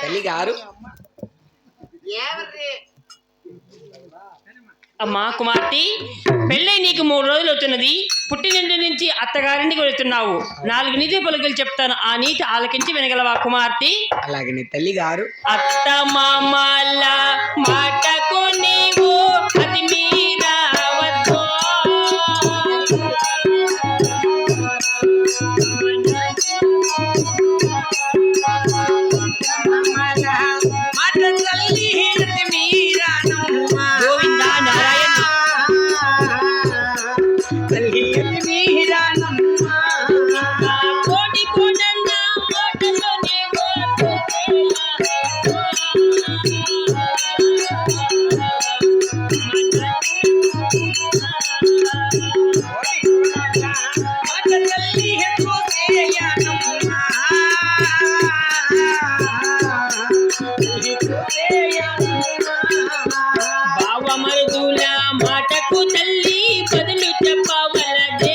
తల్లి గారు అమ్మా కుమార్తె, పెళ్ళై నీకు 3 రోజులు అవుతున్నది. పుట్టినింటి నుంచి అత్తగారింటికి వెళుతున్నావు. 4 నీతి పలుకులు చెప్తాను, ఆ నీతి ఆలకించి వినగలవా కుమార్తె? అలాగని తల్లి గారు. అత్త మామల మాటకు నీవు అతి మీరవద్దు. గోవిందా నారాయణ. కోటి కోటన్న కోటలో నీవు బావమరుదుల మాటకు తల్లి బదులు చెప్పవలదే.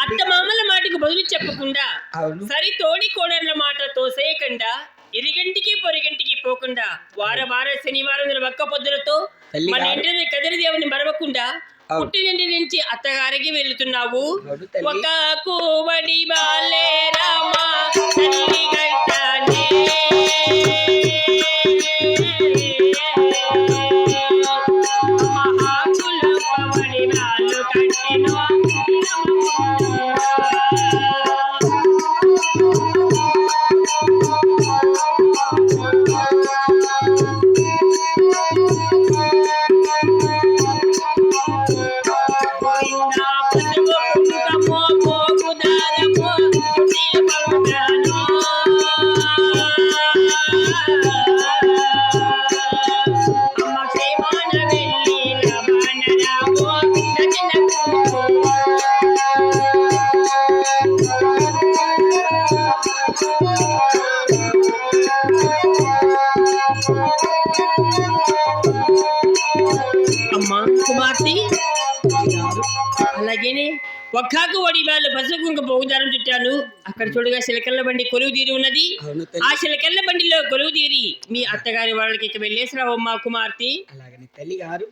అత్తమామల మాటకు బదులు చెప్పకుండా, సరి తోడి కోడళ్ళ మాట తోసేయకుండా, ఇరిగంటికి పొరిగంటికి పోకుండా, వార శనివారం ఒక్క పొద్దులతో మన ఇంటిని కదిరిదేవుని మరవకుండా పుట్టినింటి నుంచి అత్తగారికి వెళుతున్నావు. ఒక కోవడి బాలే రామా తల్లి గట్టనే. మహాకుల పవడి బాలు కట్టిన అమ్మా కుమార్తె. అలాగేనే ఒక్కాకు వడి వాళ్ళు పసుపు కుంక పోగుదారం చుట్టాను. అక్కడ చూడగా శిలకల్ల బండి కొలువు తీరి ఉన్నది. ఆ శిలకల్ల బండిలో కొలువు తీరి మీ అత్తగారి వాళ్ళకి ఇక వెళ్ళేసిరావమ్మా కుమార్తె. అలాగని తల్లి గారు.